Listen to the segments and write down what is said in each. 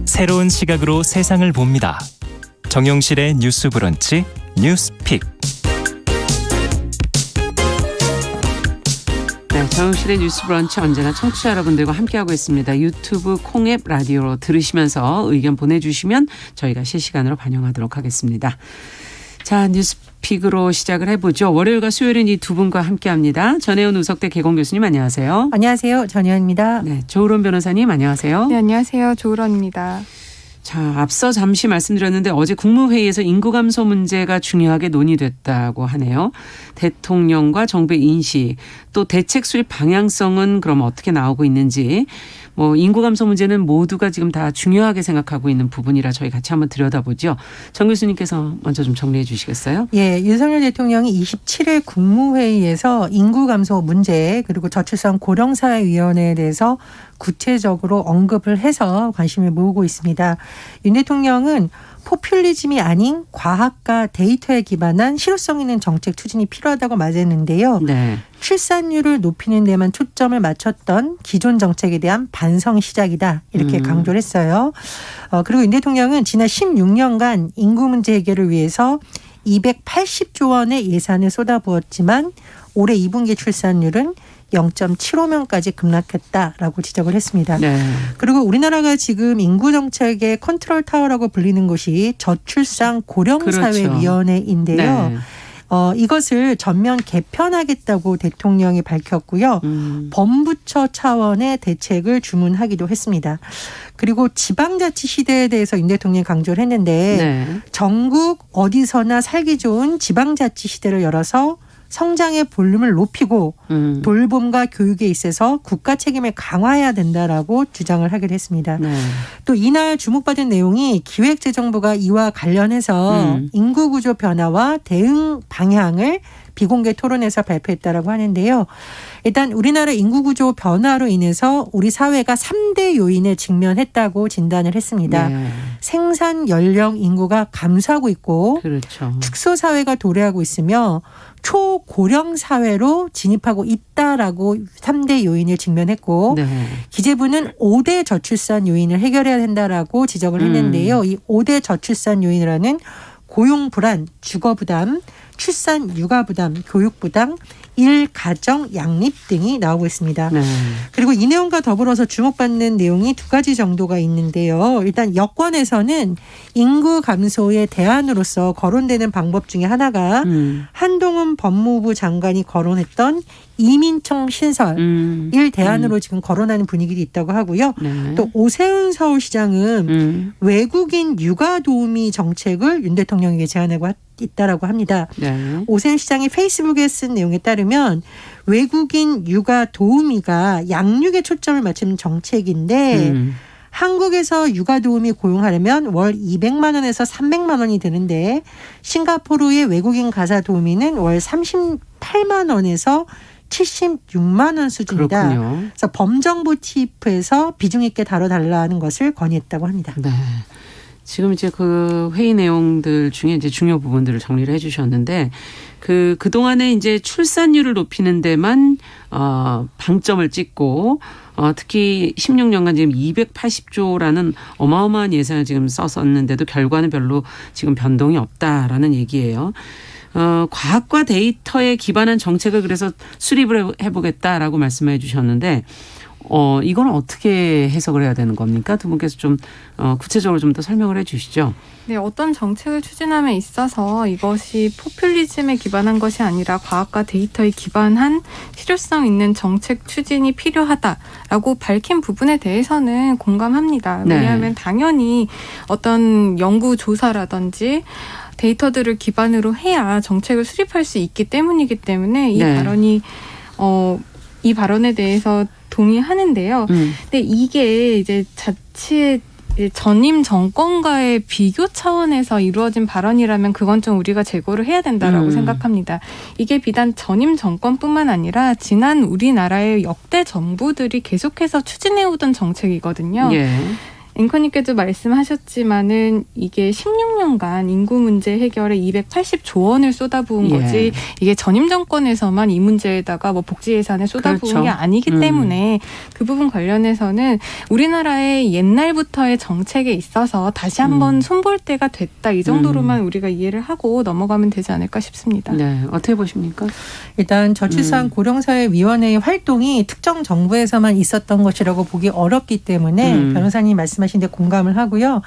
새로운 시각으로 세상을 봅니다. 정용실의 뉴스 브런치 뉴스픽. 네, 정용실의 뉴스 브런치 언제나 청취자 여러분들과 함께하고 있습니다. 유튜브 콩앱 라디오로 들으시면서 의견 보내주시면 저희가 실시간으로 반영하도록 하겠습니다. 자, 뉴스픽으로 시작을 해보죠. 월요일과 수요일은 이 두 분과 함께합니다. 전혜연 우석대 개공 교수님 안녕하세요. 안녕하세요. 전혜연입니다. 네, 조으론 변호사님 안녕하세요. 네, 안녕하세요. 조으론입니다. 자, 앞서 잠시 말씀드렸는데 어제 국무회의에서 인구 감소 문제가 중요하게 논의됐다고 하네요. 대통령과 정부의 인식, 또 대책 수립 방향성은 그럼 어떻게 나오고 있는지, 인구 감소 문제는 모두가 지금 다 중요하게 생각하고 있는 부분이라 저희 같이 한번 들여다보죠. 정 교수님께서 먼저 좀 정리해 주시겠어요? 예, 윤석열 대통령이 27일 국무회의에서 인구 감소 문제 그리고 저출산 고령사회위원회에 대해서 구체적으로 언급을 해서 관심을 모으고 있습니다. 윤 대통령은 포퓰리즘이 아닌 과학과 데이터에 기반한 실효성 있는 정책 추진이 필요하다고 말했는데요. 네. 출산율을 높이는 데만 초점을 맞췄던 기존 정책에 대한 반성 시작이다. 이렇게 강조를 했어요. 그리고 윤 대통령은 지난 16년간 인구 문제 해결을 위해서 280조 원의 예산을 쏟아부었지만 올해 2분기 출산율은 0.75명까지 급락했다라고 지적을 했습니다. 네. 그리고 우리나라가 지금 인구 정책의 컨트롤 타워라고 불리는 곳이 저출산 고령사회위원회인데요. 그렇죠. 네. 이것을 전면 개편하겠다고 대통령이 밝혔고요. 범부처 차원의 대책을 주문하기도 했습니다. 그리고 지방자치 시대에 대해서 윤 대통령이 강조를 했는데 네. 전국 어디서나 살기 좋은 지방자치 시대를 열어서 성장의 볼륨을 높이고 돌봄과 교육에 있어서 국가 책임을 강화해야 된다라고 주장을 하기로 했습니다. 네. 또 이날 주목받은 내용이 기획재정부가 이와 관련해서 인구구조 변화와 대응 방향을 비공개 토론에서 발표했다라고 하는데요. 일단 우리나라 인구구조 변화로 인해서 우리 사회가 3대 요인에 직면했다고 진단을 했습니다. 네. 생산 연령 인구가 감소하고 있고 그렇죠. 축소사회가 도래하고 있으며 초고령 사회로 진입하고 있다라고 3대 요인을 직면했고 네. 기재부는 5대 저출산 요인을 해결해야 된다라고 지적을 했는데요. 이 5대 저출산 요인이라는 고용 불안, 주거 부담, 출산 육아 부담, 교육 부담, 일가정 양립 등이 나오고 있습니다. 네. 그리고 이 내용과 더불어서 주목받는 내용이 두 가지 정도가 있는데요. 일단 여권에서는 인구 감소의 대안으로서 거론되는 방법 중에 하나가 한동훈 법무부 장관이 거론했던 이민청 신설 일 대안으로 지금 거론하는 분위기도 있다고 하고요. 네. 또 오세훈 서울시장은 외국인 육아 도우미 정책을 윤 대통령에게 제안하고 있다라고 합니다. 네. 오세훈 시장이 페이스북에 쓴 내용에 따르면 외국인 육아 도우미가 양육에 초점을 맞춘 정책인데 한국에서 육아 도우미 고용하려면 월 200만 원에서 300만 원이 드는데 싱가포르의 외국인 가사 도우미는 월 38만 원에서 76만 원 수준이다. 그렇군요. 그래서 범정부 TF에서 비중 있게 다뤄달라는 것을 건의했다고 합니다. 네. 지금 이제 그 회의 내용들 중에 이제 중요 부분들을 정리를 해주셨는데 그동안에 이제 출산율을 높이는 데만 방점을 찍고 특히 16년간 지금 280조라는 어마어마한 예산을 지금 썼었는데도 결과는 별로 지금 변동이 없다라는 얘기예요. 과학과 데이터에 기반한 정책을 그래서 수립을 해보겠다라고 말씀해 주셨는데 이건 어떻게 해석을 해야 되는 겁니까? 두 분께서 좀 구체적으로 좀 더 설명을 해 주시죠. 네, 어떤 정책을 추진함에 있어서 이것이 포퓰리즘에 기반한 것이 아니라 과학과 데이터에 기반한 실효성 있는 정책 추진이 필요하다라고 밝힌 부분에 대해서는 공감합니다. 네. 왜냐하면 당연히 어떤 연구 조사라든지 데이터들을 기반으로 해야 정책을 수립할 수 있기 때문이기 때문에 이 네. 발언이 이 발언에 대해서 동의하는데요. 근데 이게 이제 자칫 전임 정권과의 비교 차원에서 이루어진 발언이라면 그건 좀 우리가 재고를 해야 된다라고 생각합니다. 이게 비단 전임 정권뿐만 아니라 지난 우리나라의 역대 정부들이 계속해서 추진해오던 정책이거든요. 예. 앵커님께도 말씀하셨지만은 이게 16년간 인구 문제 해결에 280조 원을 쏟아부은 거지 이게 전임 정권에서만 이 문제에다가 뭐 복지 예산에 쏟아부은 그렇죠. 게 아니기 때문에 그 부분 관련해서는 우리나라의 옛날부터의 정책에 있어서 다시 한번 손볼 때가 됐다. 이 정도로만 우리가 이해를 하고 넘어가면 되지 않을까 싶습니다. 네, 어떻게 보십니까? 일단 저출산 고령사회위원회의 활동이 특정 정부에서만 있었던 것이라고 보기 어렵기 때문에 변호사님 말씀하신 데 공감을 하고요.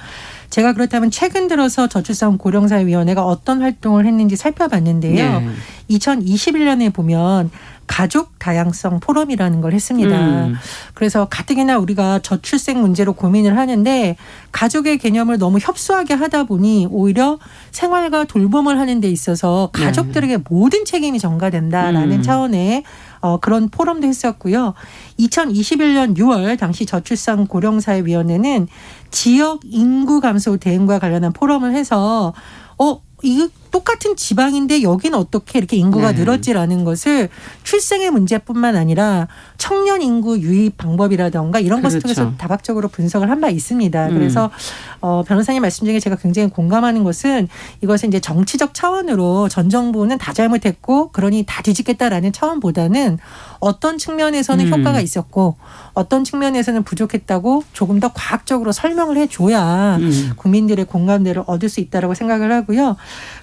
제가 그렇다면 최근 들어서 저출산 고령사회위원회가 어떤 활동을 했는지 살펴봤는데요. 네. 2021년에 보면 가족 다양성 포럼이라는 걸 했습니다. 그래서 가뜩이나 우리가 저출생 문제로 고민을 하는데 가족의 개념을 너무 협소하게 하다 보니 오히려 생활과 돌봄을 하는 데 있어서 가족들에게 모든 책임이 전가된다라는 차원의 그런 포럼도 했었고요. 2021년 6월 당시 저출산 고령사회위원회는 지역 인구 감소 대응과 관련한 포럼을 해서 이거 똑같은 지방인데 여기는 어떻게 이렇게 인구가 늘었지라는 것을 출생의 문제뿐만 아니라 청년 인구 유입 방법이라던가 이런 것을 통해서 다각적으로 분석을 한 바 있습니다. 그래서 변호사님 말씀 중에 제가 굉장히 공감하는 것은 이것은 이제 정치적 차원으로 전 정부는 다 잘못했고 그러니 다 뒤집겠다라는 차원보다는 어떤 측면에서는 효과가 있었고 어떤 측면에서는 부족했다고 조금 더 과학적으로 설명을 해줘야 국민들의 공감대를 얻을 수 있다고 생각을 하고요.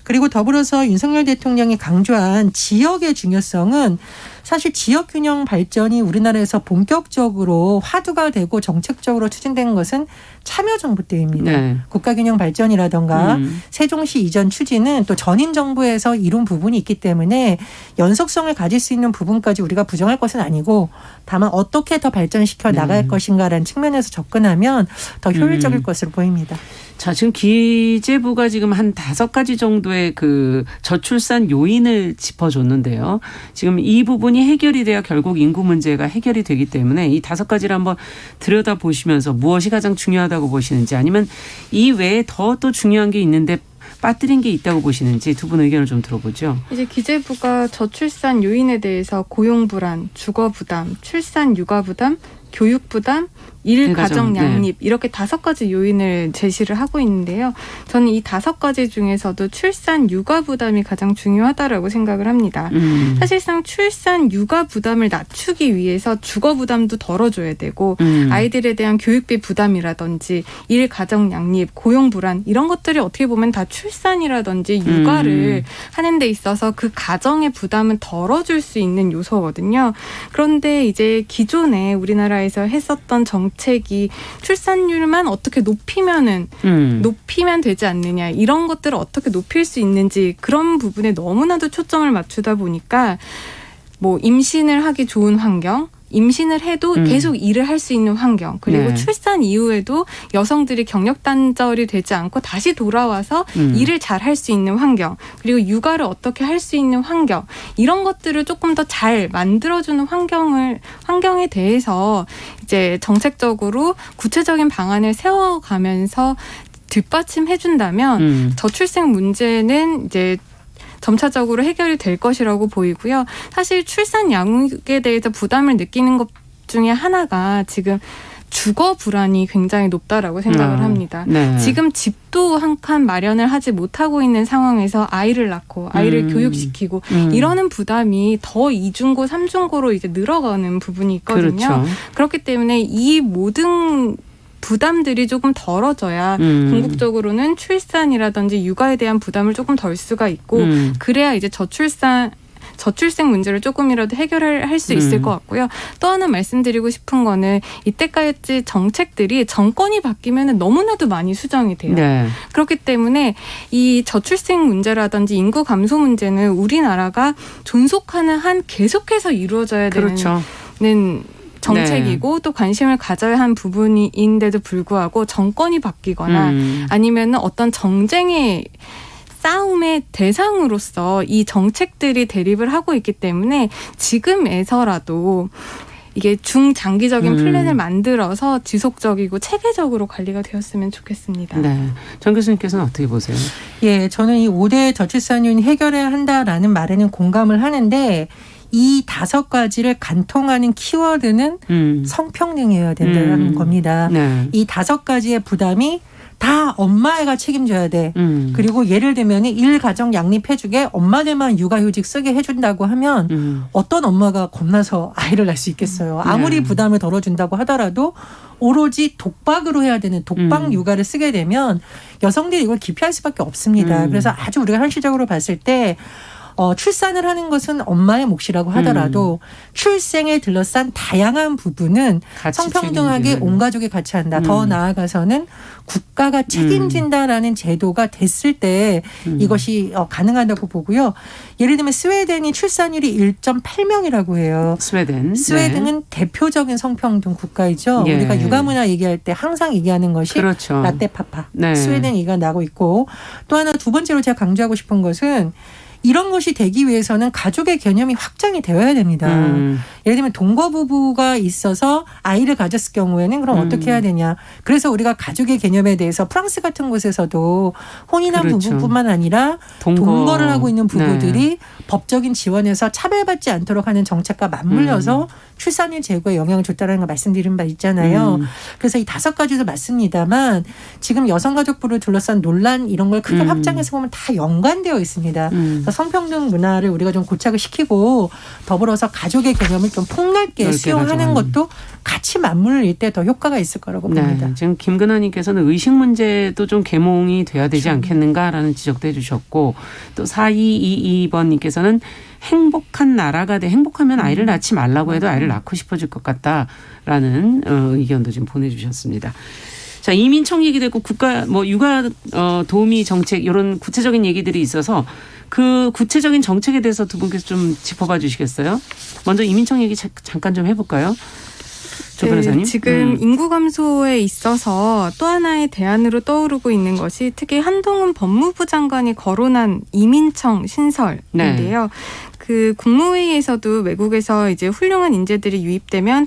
그리고 더불어서 윤석열 대통령이 강조한 지역의 중요성은 사실 지역균형 발전이 우리나라에서 본격적으로 화두가 되고 정책적으로 추진된 것은 참여정부 때입니다. 네. 국가균형 발전이라든가 세종시 이전 추진은 또 전임 정부에서 이룬 부분이 있기 때문에 연속성을 가질 수 있는 부분까지 우리가 부정할 것은 아니고 다만 어떻게 더 발전시켜 나갈 것인가라는 측면에서 접근하면 더 효율적일 것으로 보입니다. 자, 지금 기재부가 지금 한 5가지 정도의 그 저출산 요인을 짚어줬는데요. 지금 이 부분이 해결이 돼야 결국 인구 문제가 해결이 되기 때문에 이 5가지를 한번 들여다보시면서 무엇이 가장 중요하다고 보시는지 아니면 이 외에 더 또 중요한 게 있는데 빠뜨린 게 있다고 보시는지 두 분 의견을 좀 들어보죠. 이제 기재부가 저출산 요인에 대해서 고용 불안, 주거 부담, 출산 육아 부담, 교육 부담, 일가정 양립 이렇게 5가지 요인을 제시를 하고 있는데요. 저는 이 5가지 중에서도 출산 육아 부담이 가장 중요하다라고 생각을 합니다. 사실상 출산 육아 부담을 낮추기 위해서 주거 부담도 덜어줘야 되고 아이들에 대한 교육비 부담이라든지 일가정 양립, 고용 불안 이런 것들이 어떻게 보면 다 출산이라든지 육아를 하는 데 있어서 그 가정의 부담은 덜어줄 수 있는 요소거든요. 그런데 이제 기존에 우리나라에서 했었던 정책이 출산율만 어떻게 높이면 되지 않느냐 이런 것들을 어떻게 높일 수 있는지 그런 부분에 너무나도 초점을 맞추다 보니까 뭐 임신을 하기 좋은 환경 임신을 해도 계속 일을 할 수 있는 환경 그리고 출산 이후에도 여성들이 경력 단절이 되지 않고 다시 돌아와서 일을 잘 할 수 있는 환경 그리고 육아를 어떻게 할 수 있는 환경 이런 것들을 조금 더 잘 만들어주는 환경에 대해서 이제 정책적으로 구체적인 방안을 세워가면서 뒷받침해준다면 저출생 문제는 이제 점차적으로 해결이 될 것이라고 보이고요. 사실 출산 양육에 대해서 부담을 느끼는 것 중에 하나가 지금 주거 불안이 굉장히 높다라고 생각을 합니다. 네. 지금 집도 한 칸 마련을 하지 못하고 있는 상황에서 아이를 낳고 아이를 교육시키고 이러는 부담이 더 이중고, 삼중고로 이제 늘어가는 부분이 있거든요. 그렇죠. 그렇기 때문에 이 모든 부담들이 조금 덜어져야 궁극적으로는 출산이라든지 육아에 대한 부담을 조금 덜 수가 있고 그래야 이제 저출생 문제를 조금이라도 해결할 수 있을 것 같고요. 또 하나 말씀드리고 싶은 거는 이때까지 정책들이 정권이 바뀌면 너무나도 많이 수정이 돼요. 네. 그렇기 때문에 이 저출생 문제라든지 인구 감소 문제는 우리나라가 존속하는 한 계속해서 이루어져야 되는 정책이고 또 관심을 가져야 한 부분인데도 불구하고 정권이 바뀌거나 아니면 어떤 정쟁의 싸움의 대상으로서 이 정책들이 대립을 하고 있기 때문에 지금에서라도 이게 중장기적인 플랜을 만들어서 지속적이고 체계적으로 관리가 되었으면 좋겠습니다. 네, 정 교수님께서는 어떻게 보세요? 예, 저는 이 5대 저출산 요인 해결해야 한다라는 말에는 공감을 하는데 이 5가지를 간통하는 키워드는 성평등이어야 된다는 겁니다. 네. 이 5가지의 부담이 다 엄마가 책임져야 돼. 그리고 예를 들면 일가정 양립해주게 엄마들만 육아휴직 쓰게 해준다고 하면 어떤 엄마가 겁나서 아이를 낳을 수 있겠어요. 아무리 네. 부담을 덜어준다고 하더라도 오로지 독박으로 해야 되는 독박 육아를 쓰게 되면 여성들이 이걸 기피할 수밖에 없습니다. 그래서 아주 우리가 현실적으로 봤을 때 출산을 하는 것은 엄마의 몫이라고 하더라도 출생에 둘러싼 다양한 부분은 성평등하게 책임지는. 온 가족이 같이 한다. 더 나아가서는 국가가 책임진다라는 제도가 됐을 때 이것이 가능하다고 보고요. 예를 들면 스웨덴이 출산율이 1.8명이라고 해요. 스웨덴은 네. 대표적인 성평등 국가이죠. 예. 우리가 육아문화 얘기할 때 항상 얘기하는 것이 그렇죠. 라떼파파. 네. 스웨덴 얘기가 나고 있고 또 하나 두 번째로 제가 강조하고 싶은 것은 이런 것이 되기 위해서는 가족의 개념이 확장이 되어야 됩니다. 예를 들면 동거부부가 있어서 아이를 가졌을 경우에는 그럼 어떻게 해야 되냐. 그래서 우리가 가족의 개념에 대해서 프랑스 같은 곳에서도 혼인한 그렇죠. 부부뿐만 아니라 동거를 하고 있는 부부들이 법적인 지원에서 차별받지 않도록 하는 정책과 맞물려서 출산율 제고에 영향을 줬다는 걸 말씀드린 바 있잖아요. 그래서 이 5가지도 맞습니다만 지금 여성가족부를 둘러싼 논란 이런 걸 크게 확장해서 보면 다 연관되어 있습니다. 그래서 성평등 문화를 우리가 좀 고착을 시키고 더불어서 가족의 개념을 좀 폭넓게 수용하는 것도 같이 맞물릴 때 더 효과가 있을 거라고 봅니다. 네, 지금 김근아님께서는 의식 문제도 좀 계몽이 돼야 되지 않겠는가라는 지적도 해주셨고 또 4222번님께서는 행복한 나라가 행복하면 아이를 낳지 말라고 해도 아이를 낳고 싶어질 것 같다라는 의견도 좀 보내주셨습니다. 자, 이민청 얘기도 있고 국가 육아 도우미 정책 이런 구체적인 얘기들이 있어서 그 구체적인 정책에 대해서 두 분께서 좀 짚어봐 주시겠어요? 먼저 이민청 얘기 잠깐 좀 해볼까요? 조 변호사님. 지금 인구 감소에 있어서 또 하나의 대안으로 떠오르고 있는 것이 특히 한동훈 법무부 장관이 거론한 이민청 신설인데요. 그 국무회의에서도 외국에서 이제 훌륭한 인재들이 유입되면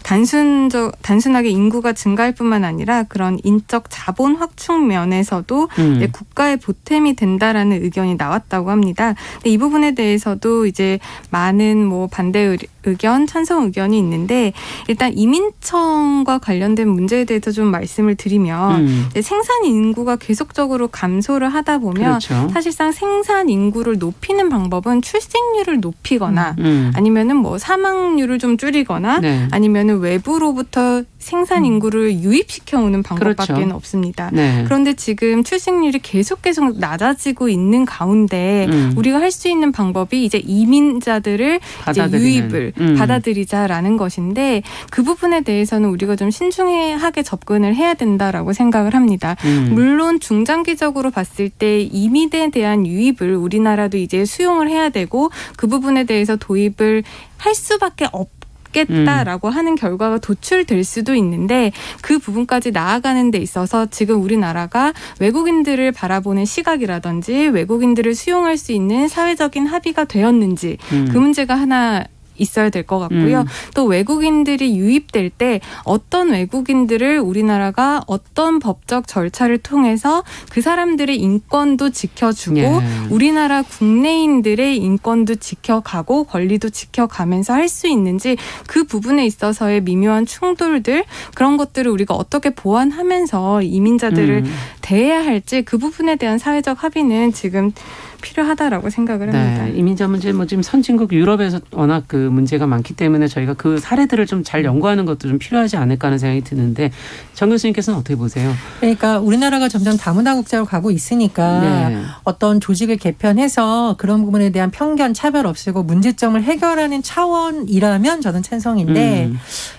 단순하게 인구가 증가할 뿐만 아니라 그런 인적 자본 확충 면에서도 이제 국가의 보탬이 된다라는 의견이 나왔다고 합니다. 근데 이 부분에 대해서도 이제 많은 반대 의견, 찬성 의견이 있는데 일단 이민청과 관련된 문제에 대해서 좀 말씀을 드리면 이제 생산 인구가 계속적으로 감소를 하다 보면 그렇죠. 사실상 생산 인구를 높이는 방법은 출생률을 높이거나 아니면은 사망률을 좀 줄이거나 네. 아니면은 외부로부터 생산 인구를 유입시켜 오는 방법밖에는 그렇죠. 없습니다. 네. 그런데 지금 출생률이 계속 낮아지고 있는 가운데 우리가 할 수 있는 방법이 이제 이민자들을 이제 유입을 받아들이자라는 것인데 그 부분에 대해서는 우리가 좀 신중하게 접근을 해야 된다라고 생각을 합니다. 물론 중장기적으로 봤을 때 이민에 대한 유입을 우리나라도 이제 수용을 해야 되고 그 부분에 대해서 도입을 할 수밖에 없겠다라고 하는 결과가 도출될 수도 있는데 그 부분까지 나아가는 데 있어서 지금 우리나라가 외국인들을 바라보는 시각이라든지 외국인들을 수용할 수 있는 사회적인 합의가 되었는지 그 문제가 하나 있어야 될 것 같고요. 또 외국인들이 유입될 때 어떤 외국인들을 우리나라가 어떤 법적 절차를 통해서 그 사람들의 인권도 지켜주고 우리나라 국내인들의 인권도 지켜가고 권리도 지켜가면서 할 수 있는지 그 부분에 있어서의 미묘한 충돌들 그런 것들을 우리가 어떻게 보완하면서 이민자들을 대해야 할지 그 부분에 대한 사회적 합의는 지금 필요하다라고 생각을 합니다. 네, 이민자 문제 지금 선진국 유럽에서 워낙 그 문제가 많기 때문에 저희가 그 사례들을 좀 잘 연구하는 것도 좀 필요하지 않을까 하는 생각이 드는데 정 교수님께서는 어떻게 보세요? 그러니까 우리나라가 점점 다문화 국가로 가고 있으니까 어떤 조직을 개편해서 그런 부분에 대한 편견, 차별 없애고 문제점을 해결하는 차원이라면 저는 찬성인데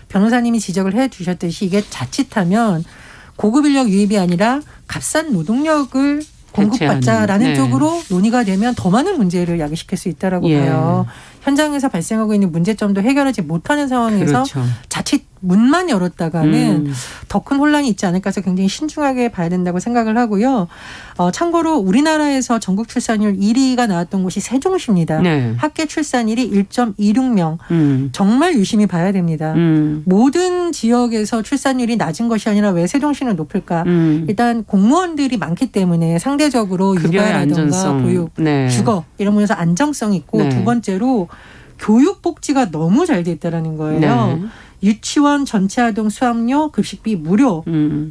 변호사님이 지적을 해 주셨듯이 이게 자칫하면 고급 인력 유입이 아니라 값싼 노동력을 공급받자라는 쪽으로 논의가 되면 더 많은 문제를 야기시킬 수 있다라고 봐요. 현장에서 발생하고 있는 문제점도 해결하지 못하는 상황에서 자칫 문만 열었다가는 더 큰 혼란이 있지 않을까 해서 굉장히 신중하게 봐야 된다고 생각을 하고요. 참고로 우리나라에서 전국 출산율 1위가 나왔던 곳이 세종시입니다. 네. 합계 출산율이 1.26명. 정말 유심히 봐야 됩니다. 음. 모든 지역에서 출산율이 낮은 것이 아니라 왜 세종시는 높을까? 일단 공무원들이 많기 때문에 상대적으로 급여의 육아라든가 안전성. 보육, 네. 주거 이런 면에서 안정성이 있고 네. 두 번째로 교육복지가 너무 잘 돼 있다는 거예요. 네. 유치원 전체 아동 수업료, 급식비 무료,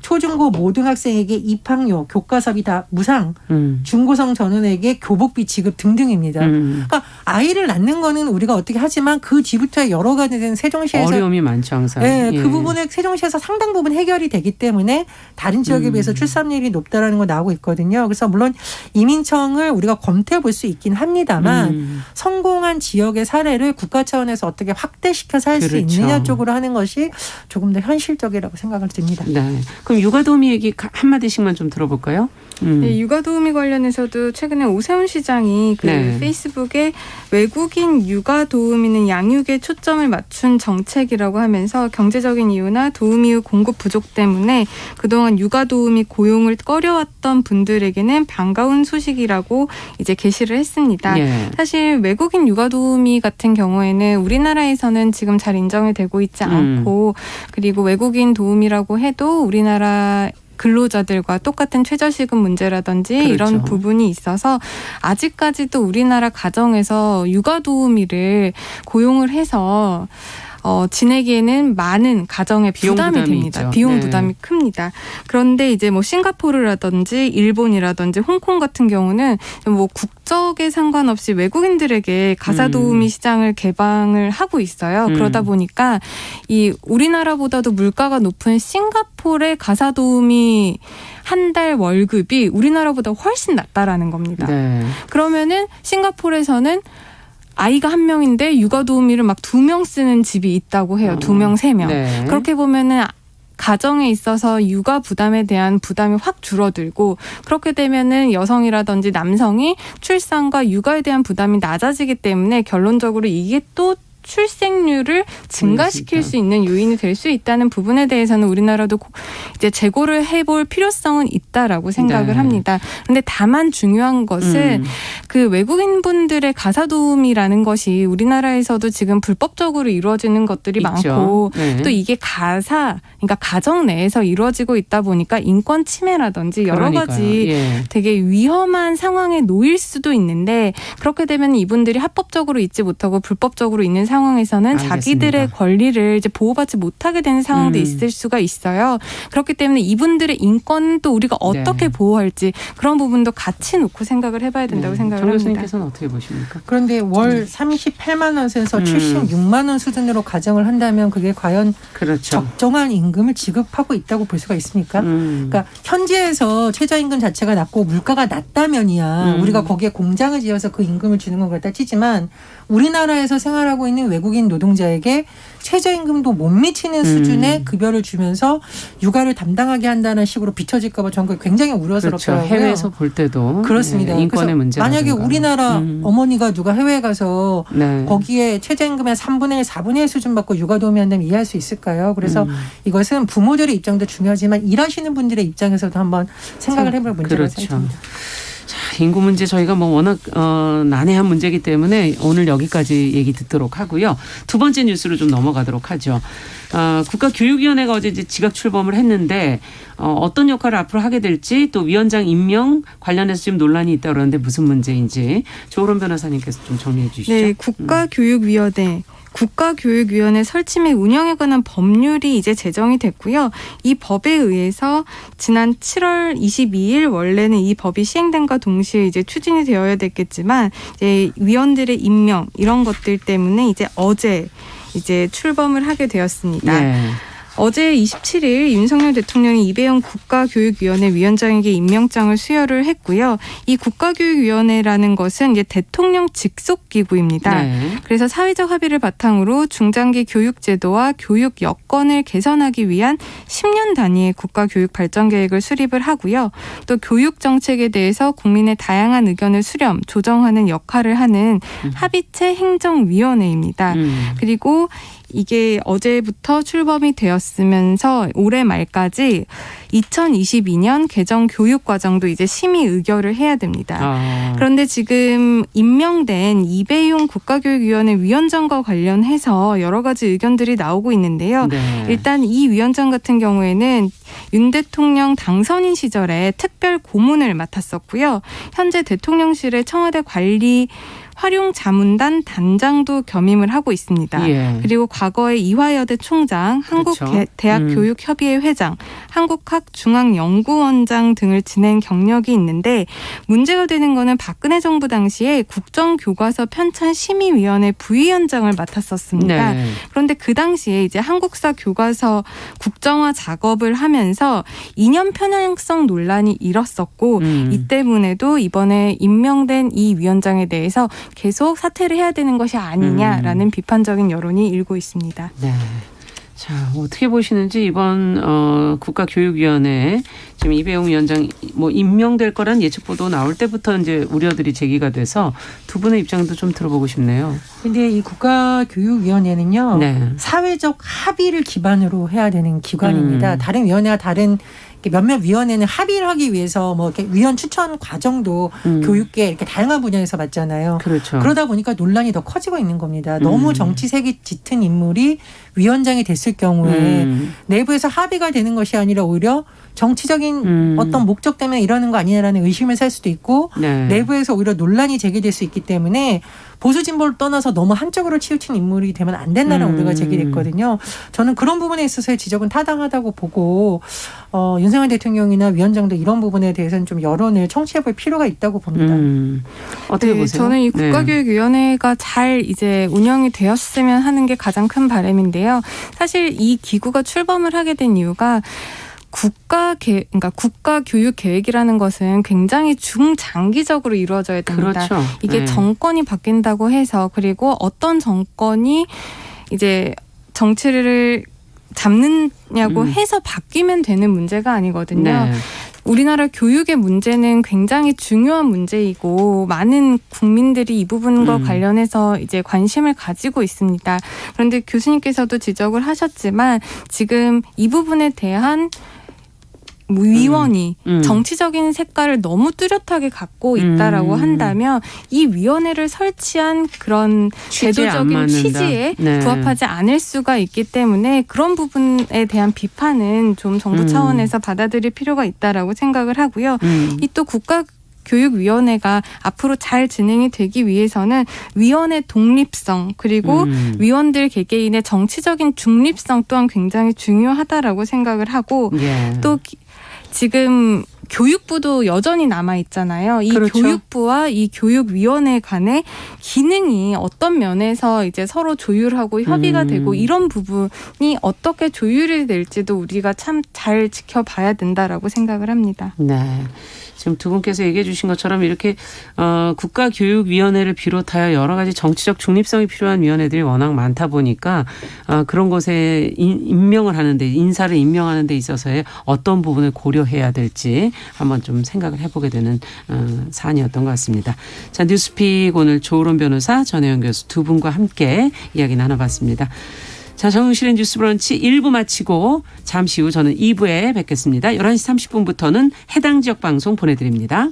초중고 모든 학생에게 입학료, 교과서비 다 무상, 중고생 전원에게 교복비 지급 등등입니다. 그러니까 아이를 낳는 거는 우리가 어떻게 하지만 그 뒤부터 여러 가지 된 세종시에서 어려움이 많죠 항상. 네, 예. 그 부분에 세종시에서 상당 부분 해결이 되기 때문에 다른 지역에 비해서 출산율이 높다라는 거 나오고 있거든요. 그래서 물론 이민청을 우리가 검토해 볼 수 있긴 합니다만 성공한 지역의 사례를 국가 차원에서 어떻게 확대시켜서 할 수 그렇죠. 있느냐 쪽으로 하는 것이 조금 더 현실적이라고 생각을 듭니다. 네. 그럼 육아도우미 얘기 한마디씩만 좀 들어볼까요? 네, 육아도우미 관련해서도 최근에 오세훈 시장이 그 네. 페이스북에 외국인 육아도우미는 양육에 초점을 맞춘 정책이라고 하면서 경제적인 이유나 도우미 공급 부족 때문에 그동안 육아도우미 고용을 꺼려왔던 분들에게는 반가운 소식이라고 이제 게시를 했습니다. 예. 사실 외국인 육아도우미 같은 경우에는 우리나라에서는 지금 잘 인정이 되고 있지 않고 그리고 외국인 도우미라고 해도 우리나라 근로자들과 똑같은 최저시급 문제라든지 그렇죠. 이런 부분이 있어서 아직까지도 우리나라 가정에서 육아도우미를 고용을 해서 지내기에는 많은 가정의 비용 부담이 부담이 됩니다. 있죠. 비용 네. 부담이 큽니다. 그런데 이제 뭐 싱가포르라든지 일본이라든지 홍콩 같은 경우는 뭐 국적에 상관없이 외국인들에게 가사도우미 시장을 개방을 하고 있어요. 그러다 보니까 이 우리나라보다도 물가가 높은 싱가포르의 가사도우미 한 달 월급이 우리나라보다 훨씬 낮다라는 겁니다. 네. 그러면은 싱가포르에서는 아이가 한 명인데 육아도우미를 막 2명 쓰는 집이 있다고 해요. 2명, 3명. 네. 그렇게 보면은 가정에 있어서 육아 부담에 대한 부담이 확 줄어들고 그렇게 되면은 여성이라든지 남성이 출산과 육아에 대한 부담이 낮아지기 때문에 결론적으로 이게 또 출생률을 증가시킬 수 있는 요인이 될 수 있다는 부분에 대해서는 우리나라도 이제 재고를 해볼 필요성은 있다라고 생각을 네. 합니다. 그런데 다만 중요한 것은 그 외국인 분들의 가사도우미라는 것이 우리나라에서도 지금 불법적으로 이루어지는 것들이 있죠. 많고 네. 또 이게 그러니까 가정 내에서 이루어지고 있다 보니까 인권 침해라든지 여러 그러니까요. 가지 예. 되게 위험한 상황에 놓일 수도 있는데 그렇게 되면 이분들이 합법적으로 있지 못하고 불법적으로 있는 상황에서는 알겠습니다. 자기들의 권리를 이제 보호받지 못하게 되는 상황도 있을 수가 있어요. 그렇기 때문에 이분들의 인권은 또 우리가 어떻게 네. 보호할지 그런 부분도 같이 놓고 생각을 해봐야 된다고 생각을 정 합니다. 교수님께서는 어떻게 보십니까? 그런데 월 38만 원에서 76만 원 수준으로 가정을 한다면 그게 과연 그렇죠. 적정한 임금을 지급하고 있다고 볼 수가 있습니까? 그러니까 현지에서 최저임금 자체가 낮고 물가가 낮다면이야 우리가 거기에 공장을 지어서 그 임금을 주는 건 그렇다 치지만 우리나라에서 생활하고 있는 외국인 노동자에게 최저임금도 못 미치는 수준의 급여를 주면서 육아를 담당하게 한다는 식으로 비춰질까 봐 저는 굉장히 우려스럽더라고요. 그렇죠. 해외에서 볼 때도 그렇습니다. 네, 인권의 문제. 만약에 우리나라 어머니가 누가 해외에 가서 네. 거기에 최저임금의 3분의 1, 4분의 1 수준 받고 육아도우미 한다면 이해할 수 있을까요? 그래서 이것은 부모들의 입장도 중요하지만 일하시는 분들의 입장에서도 한번 생각을 해볼 문제라고 그렇죠. 생각합니다. 자, 인구 문제 저희가 뭐 워낙 난해한 문제이기 때문에 오늘 여기까지 얘기 듣도록 하고요. 두 번째 뉴스로 좀 넘어가도록 하죠. 국가교육위원회가 어제 이제 지각 출범을 했는데 어떤 역할을 앞으로 하게 될지 또 위원장 임명 관련해서 지금 논란이 있다 그러는데 무슨 문제인지 조론 변호사님께서 좀 정리해 주시죠. 네, 국가교육위원회 설치 및 운영에 관한 법률이 이제 제정이 됐고요. 이 법에 의해서 지난 7월 22일 원래는 이 법이 시행된과 동시에 이제 추진이 되어야 됐겠지만 이제 위원들의 임명 이런 것들 때문에 이제 어제 이제 출범을 하게 되었습니다. 네. 어제 27일 윤석열 대통령이 이배영 국가교육위원회 위원장에게 임명장을 수여를 했고요. 이 국가교육위원회라는 것은 이제 대통령 직속 기구입니다. 네. 그래서 사회적 합의를 바탕으로 중장기 교육 제도와 교육 여건을 개선하기 위한 10년 단위의 국가교육 발전 계획을 수립을 하고요. 또 교육 정책에 대해서 국민의 다양한 의견을 수렴, 조정하는 역할을 하는 합의체 행정위원회입니다. 그리고 이게 어제부터 출범이 되었으면서 올해 말까지 2022년 개정 교육과정도 이제 심의 의결을 해야 됩니다. 그런데 지금 임명된 이배용 국가교육위원회 위원장과 관련해서 여러 가지 의견들이 나오고 있는데요. 네. 일단 이 위원장 같은 경우에는 윤 대통령 당선인 시절에 특별 고문을 맡았었고요. 현재 대통령실의 청와대 관리 활용자문단 단장도 겸임을 하고 있습니다. 예. 그리고 과거에 이화여대 총장, 그렇죠. 한국대학교육협의회 회장, 한국학중앙연구원장 등을 지낸 경력이 있는데 문제가 되는 거는 박근혜 정부 당시에 국정교과서 편찬 심의위원회 부위원장을 맡았었습니다. 네. 그런데 그 당시에 이제 한국사 교과서 국정화 작업을 하면서 이념 편향성 논란이 일었었고 이 때문에도 이번에 임명된 이 위원장에 대해서 계속 사퇴를 해야 되는 것이 아니냐라는 비판적인 여론이 일고 있습니다. 네. 자, 어떻게 보시는지 이번 국가교육위원회에 지금 이배용 위원장 뭐 임명될 거란 예측 보도 나올 때부터 이제 우려들이 제기가 돼서 두 분의 입장도 좀 들어보고 싶네요. 근데 이 국가교육위원회는요. 네. 사회적 합의를 기반으로 해야 되는 기관입니다. 다른 위원회와 다른 몇몇 위원회는 합의를 하기 위해서 뭐 이렇게 위원 추천 과정도 교육계 이렇게 다양한 분야에서 맞잖아요. 그렇죠. 그러다 보니까 논란이 더 커지고 있는 겁니다. 너무 정치색이 짙은 인물이 위원장이 됐을 경우에 내부에서 합의가 되는 것이 아니라 오히려 정치적인 어떤 목적 때문에 이러는 거 아니냐라는 의심을 살 수도 있고 네. 내부에서 오히려 논란이 제기될 수 있기 때문에 보수 진보를 떠나서 너무 한쪽으로 치우친 인물이 되면 안 된다는 우려가 제기됐거든요. 저는 그런 부분에 있어서의 지적은 타당하다고 보고 윤석열 대통령이나 위원장도 이런 부분에 대해서는 좀 여론을 청취해볼 필요가 있다고 봅니다. 어떻게 네, 보세요? 저는 이 국가교육위원회가 잘 이제 운영이 되었으면 하는 게 가장 큰 바람인데요. 사실 이 기구가 출범을 하게 된 이유가 그러니까 국가교육 계획이라는 것은 굉장히 중장기적으로 이루어져야 됩니다. 그렇죠. 이게 네. 정권이 바뀐다고 해서 그리고 어떤 정권이 이제 정치를 잡느냐고 해서 바뀌면 되는 문제가 아니거든요. 네. 우리나라 교육의 문제는 굉장히 중요한 문제이고 많은 국민들이 이 부분과 관련해서 이제 관심을 가지고 있습니다. 그런데 교수님께서도 지적을 하셨지만 지금 이 부분에 대한 위원이 정치적인 색깔을 너무 뚜렷하게 갖고 있다라고 한다면 이 위원회를 설치한 그런 취지에 안 제도적인 맞는다. 취지에 네. 부합하지 부합하지 않을 수가 있기 때문에 그런 부분에 대한 비판은 좀 정부 차원에서 받아들일 필요가 있다라고 생각을 하고요. 이 또 국가교육위원회가 앞으로 잘 진행이 되기 위해서는 위원회 독립성 그리고 위원들 개개인의 정치적인 중립성 또한 굉장히 중요하다라고 생각을 하고 예. 또 지금 교육부도 여전히 남아 있잖아요. 이 그렇죠. 교육부와 이 교육위원회 간의 기능이 어떤 면에서 이제 서로 조율하고 협의가 되고 이런 부분이 어떻게 조율이 될지도 우리가 참 잘 지켜봐야 된다라고 생각을 합니다. 네. 지금 두 분께서 얘기해 주신 것처럼 이렇게 국가교육위원회를 비롯하여 여러 가지 정치적 중립성이 필요한 위원회들이 워낙 많다 보니까 그런 것에 임명을 하는데 인사를 임명하는 데 있어서의 어떤 부분을 고려해야 될지 한번 좀 생각을 해보게 되는 사안이었던 것 같습니다. 자, 뉴스픽 오늘 조으론 변호사, 전혜연 교수 두 분과 함께 이야기 나눠봤습니다. 자, 정용실의 뉴스 브런치 1부 마치고 잠시 후 저는 2부에 뵙겠습니다. 11시 30분부터는 해당 지역 방송 보내드립니다.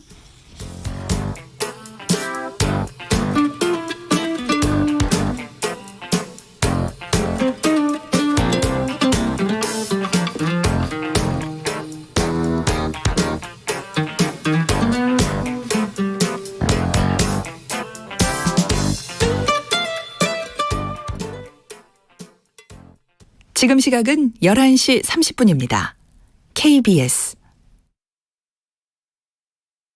지금 시각은 11시 30분입니다. KBS